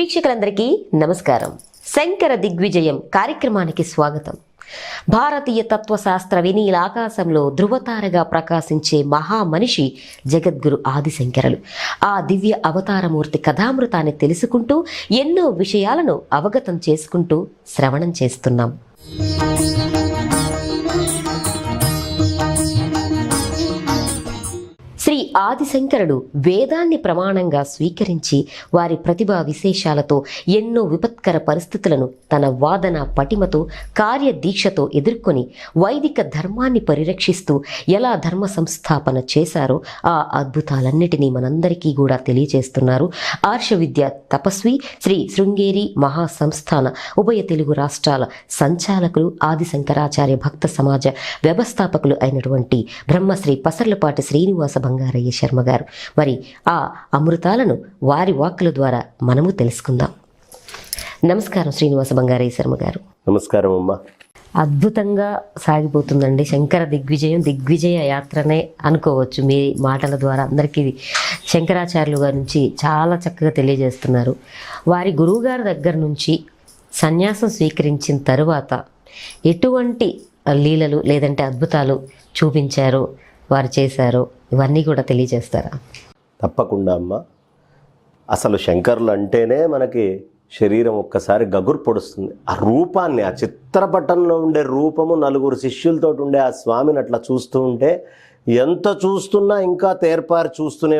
వీక్షకులందరికీ నమస్కారం. శంకర దిగ్విజయం కార్యక్రమానికి స్వాగతం. భారతీయ తత్వశాస్త్ర వినీల ఆకాశంలో ధృవతారగా ప్రకాశించే మహామనిషి జగద్గురు ఆదిశంకరులు. ఆ దివ్య అవతారమూర్తి కథామృతాన్ని తెలుసుకుంటూ ఎన్నో విషయాలను అవగతం చేసుకుంటూ శ్రవణం చేస్తున్నాం. శ్రీ ఆదిశంకరుడు వేదాన్ని ప్రమాణంగా స్వీకరించి వారి ప్రతిభా విశేషాలతో ఎన్నో విపత్కర పరిస్థితులను తన వాదన పటిమతో కార్యదీక్షతో ఎదుర్కొని వైదిక ధర్మాన్ని పరిరక్షిస్తూ ఎలా ధర్మ సంస్థాపన చేశారో ఆ అద్భుతాలన్నిటినీ మనందరికీ కూడా తెలియజేస్తున్నారు ఆర్ష విద్య తపస్వి శ్రీ శృంగేరి మహాసంస్థాన ఉభయ తెలుగు రాష్ట్రాల సంచాలకులు ఆదిశంకరాచార్య భక్త సమాజ వ్యవస్థాపకులు అయినటువంటి బ్రహ్మశ్రీ పసర్లపాటి శ్రీనివాస బంగారయ్య శర్మ గారు. మరి ఆ అమృతాలను వారి వాక్కుల ద్వారా మనము తెలుసుకుందాం. నమస్కారం శ్రీనివాస బంగారయ్య శర్మ గారు. నమస్కారం అమ్మా. అద్భుతంగా సాగిపోతుందండి శంకర దిగ్విజయ యాత్రనే అనుకోవచ్చు. మీ మాటల ద్వారా అందరికీ శంకరాచార్యులు గారి నుంచి చాలా చక్కగా తెలియజేస్తున్నారు. వారి గురువుగారి దగ్గర నుంచి సన్యాసం స్వీకరించిన తరువాత ఎటువంటి లీలలు లేదంటే అద్భుతాలు చూపించారో వారు చేశారో ఇవన్నీ కూడా తెలియజేస్తారా? తప్పకుండా అమ్మ. అసలు శంకరులు అంటేనే మనకి శరీరం ఒక్కసారి గగురు పొడుస్తుంది. ఆ రూపాన్ని, ఆ చిత్రపటంలో ఉండే రూపము, నలుగురు శిష్యులతో ఉండే ఆ స్వామిని అట్లా చూస్తూ ఉంటే ఎంత చూస్తున్నా ఇంకా తేర్పారి చూస్తూనే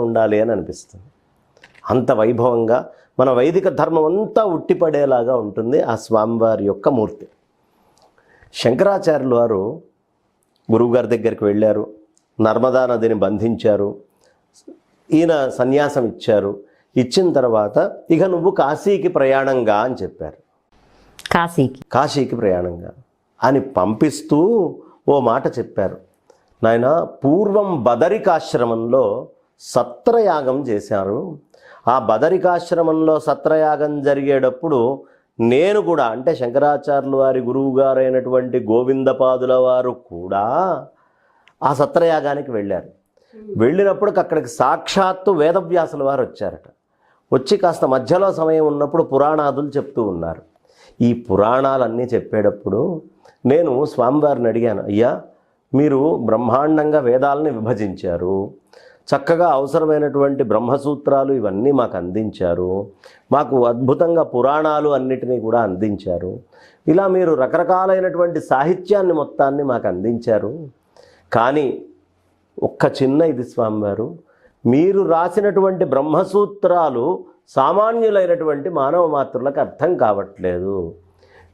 ఉండాలి అని అనిపిస్తుంది. అంత వైభవంగా మన వైదిక ధర్మం అంతా ఉట్టిపడేలాగా ఉంటుంది ఆ స్వామివారి యొక్క మూర్తి. శంకరాచార్యులు వారు గురువుగారి దగ్గరికి వెళ్ళారు, నర్మదా నదిని బంధించారు, ఈయన సన్యాసం ఇచ్చారు. ఇచ్చిన తర్వాత ఇక నువ్వు కాశీకి ప్రయాణంగా అని చెప్పారు. కాశీకి ప్రయాణంగా అని పంపిస్తూ ఓ మాట చెప్పారు. నాయన, పూర్వం బదరికాశ్రమంలో సత్రయాగం చేశారు. ఆ బదరికాశ్రమంలో సత్రయాగం జరిగేటప్పుడు నేను కూడా, అంటే శంకరాచార్యుల వారి గురువు గారైనటువంటి గోవిందపాదుల వారు కూడా ఆ సత్రయాగానికి వెళ్ళారు. వెళ్ళినప్పుడు అక్కడికి సాక్షాత్తు వేదవ్యాసుల వారు వచ్చారట. వచ్చి కాస్త మధ్యలో సమయం ఉన్నప్పుడు పురాణాదులు చెప్తూ ఉన్నారు. ఈ పురాణాలన్నీ చెప్పేటప్పుడు నేను స్వామివారిని అడిగాను, అయ్యా మీరు బ్రహ్మాండంగా వేదాలని విభజించారు, చక్కగా అవసరమైనటువంటి బ్రహ్మసూత్రాలు ఇవన్నీ మాకు అందించారు, మాకు అద్భుతంగా పురాణాలు అన్నిటినీ కూడా అందించారు, ఇలా మీరు రకరకాలైనటువంటి సాహిత్యాన్ని మొత్తాన్ని మాకు అందించారు. కానీ ఒక్క చిన్న ఇది స్వామివారు, మీరు రాసినటువంటి బ్రహ్మసూత్రాలు సామాన్యులైనటువంటి మానవ మాతృలకు అర్థం కావట్లేదు,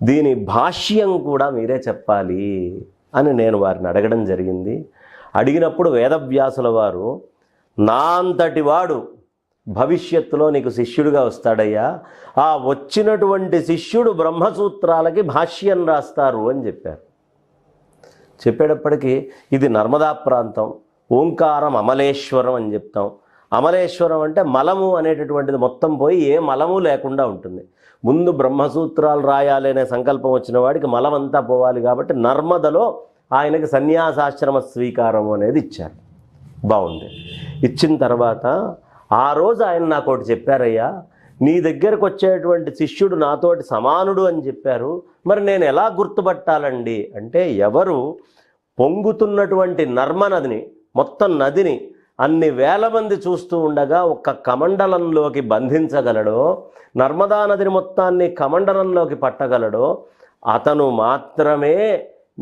దీని భాష్యం కూడా మీరే చెప్పాలి అని నేను వారిని అడగడం జరిగింది. అడిగినప్పుడు వేదవ్యాసుల వారు, నా అంతటి వాడు భవిష్యత్తులో నీకు శిష్యుడిగా వస్తాడయ్యా, ఆ వచ్చినటువంటి శిష్యుడు బ్రహ్మసూత్రాలకి భాష్యం రాస్తారు అని చెప్పారు. చెప్పేటప్పటికీ ఇది నర్మదా ప్రాంతం, ఓంకారం అమలేశ్వరం అని చెప్తాం. అమలేశ్వరం అంటే మలము అనేటటువంటిది మొత్తం పోయి ఏ మలము లేకుండా ఉంటుంది. ముందు బ్రహ్మసూత్రాలు రాయాలి అనే సంకల్పం వచ్చిన వాడికి మలమంతా పోవాలి కాబట్టి నర్మదలో ఆయనకి సన్యాసాశ్రమ స్వీకారం అనేది ఇచ్చారు. బాగుంది. ఇచ్చిన తర్వాత ఆ రోజు ఆయన నాకు ఒకటి చెప్పారయ్యా, నీ దగ్గరకు వచ్చేటువంటి శిష్యుడు నాతోటి సమానుడు అని చెప్పారు, మరి నేను ఎలా గుర్తుపట్టాలండి అంటే, ఎవరు పొంగుతున్నటువంటి నర్మ నదిని, మొత్తం నదిని అన్ని వేల మంది చూస్తూ ఉండగా ఒక్క కమండలంలోకి బంధించగలడో, నర్మదా నదిని మొత్తాన్ని కమండలంలోకి పట్టగలడో అతను మాత్రమే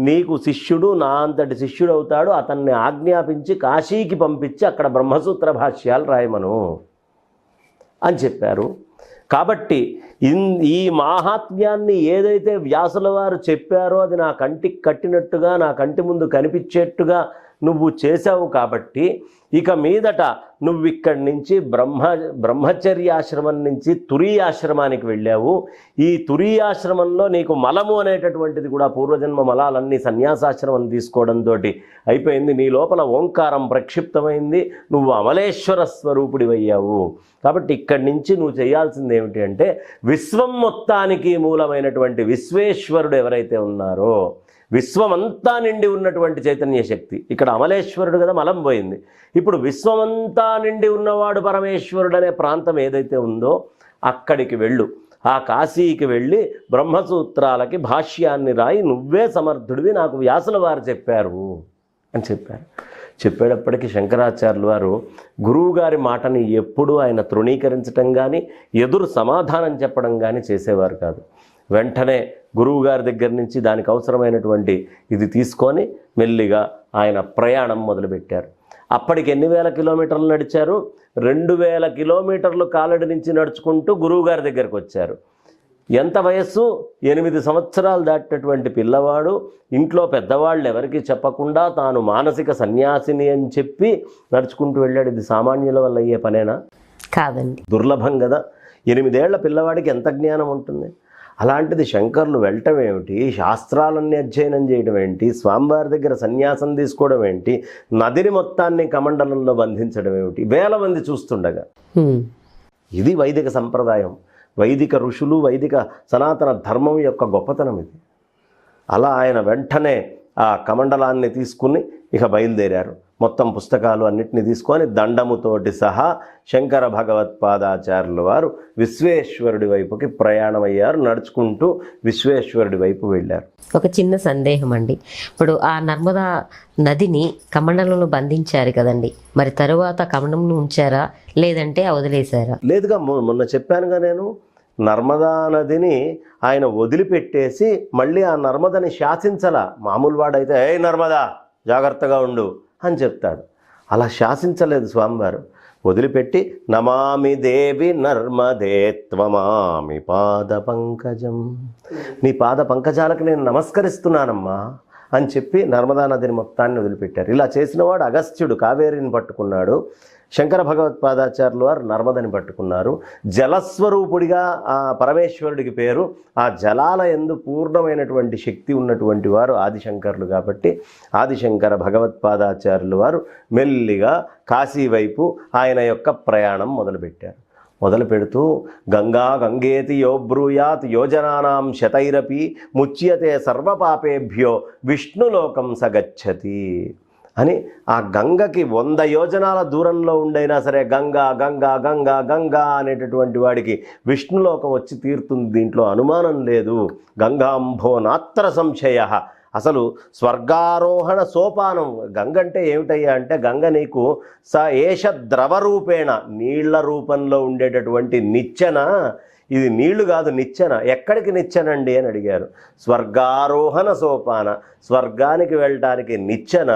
నీకు శిష్యుడు, నా అంతటి శిష్యుడు అవుతాడు. అతన్ని ఆజ్ఞాపించి కాశీకి పంపించి అక్కడ బ్రహ్మసూత్ర భాష్యాలు రాయమను అని చెప్పారు. కాబట్టి ఈ మాహాత్మ్యాన్ని ఏదైతే వ్యాసుల వారు చెప్పారో అది నా కంటికి కట్టినట్టుగా, నా కంటి ముందు కనిపించేట్టుగా నువ్వు చేశావు. కాబట్టి ఇక మీదట నువ్వు ఇక్కడి నుంచి బ్రహ్మచర్యాశ్రమం నుంచి తురీయాశ్రమానికి వెళ్ళావు. ఈ తురీయాశ్రమంలో నీకు మలము అనేటటువంటిది కూడా పూర్వజన్మ మలాలన్నీ సన్యాసాశ్రమం తీసుకోవడంతో అయిపోయింది. నీ లోపల ఓంకారం ప్రక్షిప్తమైంది, నువ్వు అమలేశ్వర స్వరూపుడివయ్యావు. కాబట్టి ఇక్కడి నుంచి నువ్వు చేయాల్సింది ఏమిటి అంటే, విశ్వం మొత్తానికి మూలమైనటువంటి విశ్వేశ్వరుడు ఎవరైతే ఉన్నారో విశ్వమంతా నిండి ఉన్నటువంటి చైతన్య శక్తి. ఇక్కడ అమలేశ్వరుడు కదా, మలం పోయింది. ఇప్పుడు విశ్వమంతా నిండి ఉన్నవాడు పరమేశ్వరుడు అనే ప్రాంతం ఏదైతే ఉందో అక్కడికి వెళ్ళు, ఆ కాశీకి వెళ్ళి బ్రహ్మసూత్రాలకి భాష్యాన్ని రాయి, నువ్వే సమర్థుడివి, నాకు వ్యాసుల వారు చెప్పారు అని చెప్పారు. చెప్పేటప్పటికీ శంకరాచార్యులు వారు గురువుగారి మాటని ఎప్పుడూ ఆయన తృణీకరించడం కానీ ఎదురు సమాధానం చెప్పడం కానీ చేసేవారు కాదు. వెంటనే గురువుగారి దగ్గర నుంచి దానికి అవసరమైనటువంటి ఇది తీసుకొని మెల్లిగా ఆయన ప్రయాణం మొదలుపెట్టారు. అప్పటికి ఎన్ని వేల కిలోమీటర్లు నడిచారు? 2000 కిలోమీటర్లు కాలడి నుంచి నడుచుకుంటూ గురువుగారి దగ్గరకు వచ్చారు. ఎంత వయస్సు? 8 సంవత్సరాలు దాటినటువంటి పిల్లవాడు ఇంట్లో పెద్దవాళ్ళు ఎవరికి చెప్పకుండా తాను మానసిక సన్యాసిని అని చెప్పి నడుచుకుంటూ వెళ్ళాడు. ఇది సామాన్యుల వల్ల అయ్యే పనేనా? కాదండి, దుర్లభం కదా. 8 ఏళ్ల పిల్లవాడికి ఎంత జ్ఞానం ఉంటుంది? అలాంటిది శంకర్లు వెళ్ళటం ఏమిటి, శాస్త్రాలన్నీ అధ్యయనం చేయడం ఏంటి, స్వామివారి దగ్గర సన్యాసం తీసుకోవడం ఏంటి, నదిని మొత్తాన్ని కమండలంలో బంధించడం ఏమిటి, వేల మంది చూస్తుండగా. ఇది వైదిక సంప్రదాయం, వైదిక ఋషులు, వైదిక సనాతన ధర్మం యొక్క గొప్పతనం ఇది. అలా ఆయన వెంటనే ఆ కమండలాన్ని తీసుకుని ఇక బయలుదేరారు. మొత్తం పుస్తకాలు అన్నిటినీ తీసుకొని దండముతోటి సహా శంకర భగవత్పాదాచార్యుల వారు విశ్వేశ్వరుడి వైపుకి ప్రయాణమయ్యారు. నడుచుకుంటూ విశ్వేశ్వరుడి వైపు వెళ్ళారు. ఒక చిన్న సందేహం అండి. ఇప్పుడు ఆ నర్మదా నదిని కమండలంలో బంధించారు కదండి, మరి తరువాత కమండంలో ఉంచారా లేదంటే వదిలేశారా? లేదుగా, మొన్న చెప్పానుగా నేను, నర్మదా నదిని ఆయన వదిలిపెట్టేసి మళ్ళీ ఆ నర్మదని శాసించలా. మామూలు వాడైతే ఏ నర్మదా జాగ్రత్తగా ఉండు అని చెప్తాడు. అలా శాసించలేదు స్వామివారు. వదిలిపెట్టి నమామి దేవి నర్మదే త్వమామి పాద పంకజం, నీ పాద పంకజాలకు నేను నమస్కరిస్తున్నానమ్మా అని చెప్పి నర్మదా నదిని మొత్తాన్ని వదిలిపెట్టారు. ఇలా చేసినవాడు అగస్త్యుడు కావేరిని పట్టుకున్నాడు. శంకర భగవత్పాదాచార్యులు వారు నర్మదని పట్టుకున్నారు. జలస్వరూపుడిగా ఆ పరమేశ్వరుడికి పేరు. ఆ జలాల యందు పూర్ణమైనటువంటి శక్తి ఉన్నటువంటి వారు ఆదిశంకరులు కాబట్టి ఆదిశంకర భగవత్పాదాచార్యులు వారు మెల్లిగా కాశీ వైపు ఆయన యొక్క ప్రయాణం మొదలుపెట్టారు. మొదలు పెడుతూ గంగా గంగేతి యో బ్రూయాత్ యోజనానాం శతైరపి ముచ్యతే సర్వపాపేభ్యో విష్ణులోకం సగచ్చతి అని ఆ గంగకి 100 యోజనాల దూరంలో ఉండైనా సరే గంగా గంగా గంగా గంగా అనేటటువంటి వాడికి విష్ణులోకం వచ్చి తీరుతుంది, దీంట్లో అనుమానం లేదు. గంగాంభో నాత్ర సంశయ. అసలు స్వర్గారోహణ సోపానం. గంగ అంటే ఏమిటయ్యా అంటే, గంగ నీకు ఏష ద్రవరూపేణ, నీళ్ల రూపంలో ఉండేటటువంటి నిచ్చెన. ఇది నీళ్లు కాదు, నిచ్చెన. ఎక్కడికి నిచ్చెనండి అని అడిగారు. స్వర్గారోహణ సోపాన, స్వర్గానికి వెళ్ళటానికి నిచ్చెన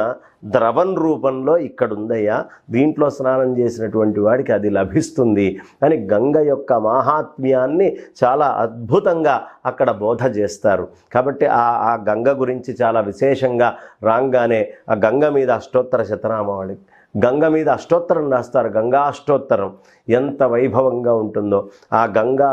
ద్రవం రూపంలో ఇక్కడుందయ్యా, దీంట్లో స్నానం చేసినటువంటి వాడికి అది లభిస్తుంది అని గంగ యొక్క మాహాత్మ్యాన్ని చాలా అద్భుతంగా అక్కడ బోధ చేస్తారు. కాబట్టి ఆ గంగ గురించి చాలా విశేషంగా రాగానే ఆ గంగ మీద అష్టోత్తర శతనామావళి, గంగ మీద అష్టోత్తరం రాస్తారు. గంగా అష్టోత్తరం ఎంత వైభవంగా ఉంటుందో. ఆ గంగా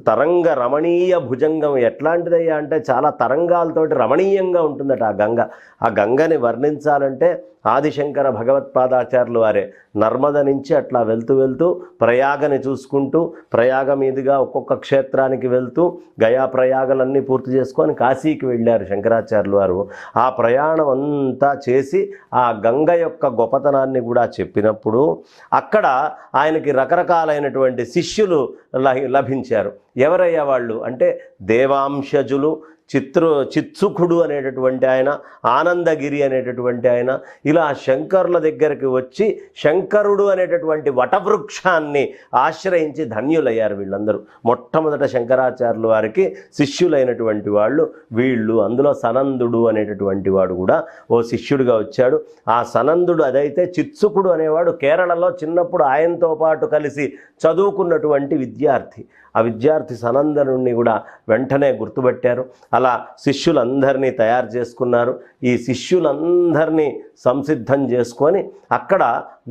తరంగ రమణీయ భుజంగం ఎట్లాంటిదయ్యా అంటే చాలా తరంగాలతోటి రమణీయంగా ఉంటుందట ఆ గంగ. ఆ గంగని వర్ణించాలంటే ఆదిశంకర భగవత్పాదాచార్యులు వారే నర్మద నుంచి అట్లా వెళ్తూ వెళ్తూ ప్రయాగని చూసుకుంటూ ప్రయాగ మీదుగా ఒక్కొక్క క్షేత్రానికి వెళ్తూ గయా ప్రయాగలన్నీ పూర్తి చేసుకొని కాశీకి వెళ్ళారు శంకరాచార్యులు వారు. ఆ ప్రయాణం అంతా చేసి ఆ గంగ యొక్క గొప్పతనాన్ని కూడా చెప్పినప్పుడు అక్కడ ఆయనకి రకరకాలైనటువంటి శిష్యులు లభించారు. ఎవరయ్యా వాళ్ళు అంటే దేవాంశజులు, చిత్సుఖుడు అనేటటువంటి ఆయన, ఆనందగిరి అనేటటువంటి ఆయన, ఇలా శంకరుల దగ్గరికి వచ్చి శంకరుడు అనేటటువంటి వటవృక్షాన్ని ఆశ్రయించి ధన్యులయ్యారు వీళ్ళందరూ. మొట్టమొదట శంకరాచార్యుల వారికి శిష్యులైనటువంటి వాళ్ళు వీళ్ళు. అందులో సనందుడు అనేటటువంటి వాడు కూడా ఓ శిష్యుడిగా వచ్చాడు. ఆ సనందుడు అదైతే చిత్సుఖుడు అనేవాడు కేరళలో చిన్నప్పుడు ఆయనతో పాటు కలిసి చదువుకున్నటువంటి విద్యార్థి. ఆ విద్యార్థి సనందనుడిని కూడా వెంటనే గుర్తుపట్టారు. అలా శిష్యులందరినీ తయారు చేసుకున్నారు. ఈ శిష్యులందరినీ సంసిద్ధం చేసుకొని అక్కడ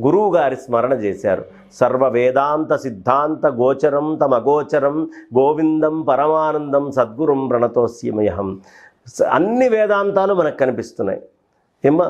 గురువుగారి స్మరణ చేశారు. సర్వ వేదాంత సిద్ధాంత గోచరం తమగోచరం గోవిందం పరమానందం సద్గురుం ప్రణతోస్యమహం. అన్ని వేదాంతాలు మనకు కనిపిస్తున్నాయి.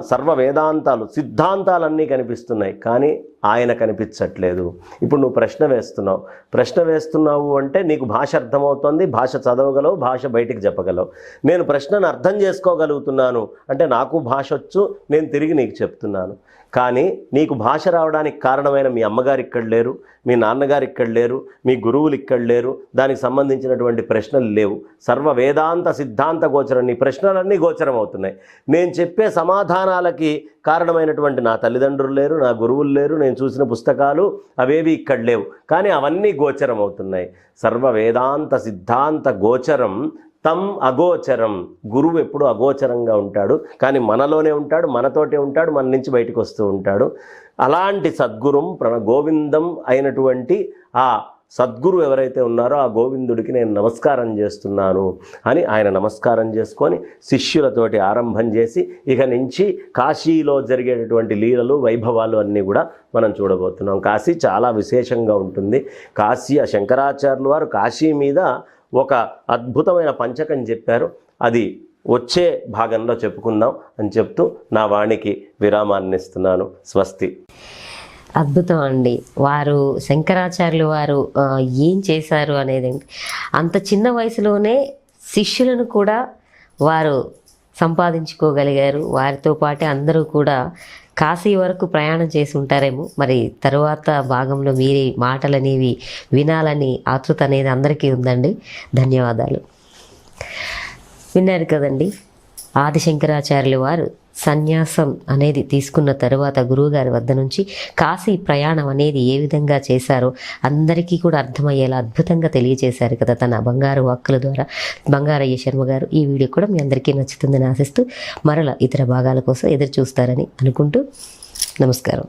సర్వ వేదాంతాలు, సిద్ధాంతాలన్నీ కనిపిస్తున్నాయి. కానీ ఆయన కనిపించట్లేదు. ఇప్పుడు నువ్వు ప్రశ్న వేస్తున్నావు అంటే నీకు భాష అర్థమవుతుంది, భాష చదవగలవు, భాష బయటికి చెప్పగలవు. నేను ప్రశ్నను అర్థం చేసుకోగలుగుతున్నాను అంటే నాకు భాష వచ్చు, నేను తిరిగి నీకు చెప్తున్నాను. కానీ నీకు భాష రావడానికి కారణమైన మీ అమ్మగారు ఇక్కడ లేరు, మీ నాన్నగారు ఇక్కడ లేరు, మీ గురువులు ఇక్కడ లేరు, దానికి సంబంధించినటువంటి ప్రశ్నలు లేవు. సర్వ వేదాంత సిద్ధాంత గోచరం, నీ ప్రశ్నలన్నీ గోచరం అవుతున్నాయి. నేను చెప్పే సమాధానాలకి కారణమైనటువంటి నా తల్లిదండ్రులు లేరు, నా గురువులు లేరు, నేను చూసిన పుస్తకాలు అవేవి ఇక్కడ లేవు, కానీ అవన్నీ గోచరం అవుతున్నాయి. సర్వ వేదాంత సిద్ధాంత గోచరం తం అగోచరం. గురువు ఎప్పుడు అగోచరంగా ఉంటాడు, కానీ మనలోనే ఉంటాడు, మనతోటే ఉంటాడు, మన నుంచి బయటకు వస్తూ ఉంటాడు. అలాంటి సద్గురుం గోవిందం అయినటువంటి ఆ సద్గురు ఎవరైతే ఉన్నారో ఆ గోవిందుడికి నేను నమస్కారం చేస్తున్నాను అని ఆయన నమస్కారం చేసుకొని శిష్యులతోటి ఆరంభం చేసి ఇక నుంచి కాశీలో జరిగేటటువంటి లీలలు వైభవాలు అన్నీ కూడా మనం చూడబోతున్నాం. కాశీ చాలా విశేషంగా ఉంటుంది. కాశీ ఆ శంకరాచార్యులు వారు కాశీ మీద ఒక అద్భుతమైన పంచకం చెప్పారు. అది వచ్చే భాగంలో చెప్పుకుందాం అని చెప్తూ నా వాణికి విరామాన్ని ఇస్తున్నాను. స్వస్తి. అద్భుతం అండి. వారు శంకరాచార్యులు వారు ఏం చేశారు అనేది, అంత చిన్న వయసులోనే శిష్యులను కూడా వారు సంపాదించుకోగలిగారు. వారితో పాటే అందరూ కూడా కాశీ వరకు ప్రయాణం చేసి ఉంటారేమో. మరి తరువాత భాగంలో మీరే మాటలు అనేవి వినాలని ఆతృత అనేది అందరికీ ఉందండి. ధన్యవాదాలు. విన్నారు కదండి, ఆదిశంకరాచార్యులు వారు సన్యాసం అనేది తీసుకున్న తరువాత గురువుగారి వద్ద నుంచి కాశీ ప్రయాణం అనేది ఏ విధంగా చేశారో అందరికీ కూడా అర్థమయ్యేలా అద్భుతంగా తెలియజేశారు కదా తన బంగారు వాక్కుల ద్వారా బంగారయ్య శర్మ గారు. ఈ వీడియో కూడా మీ అందరికీ నచ్చుతుందని ఆశిస్తూ మరలా ఇతర భాగాల కోసం ఎదురు చూస్తారని అనుకుంటూ నమస్కారం.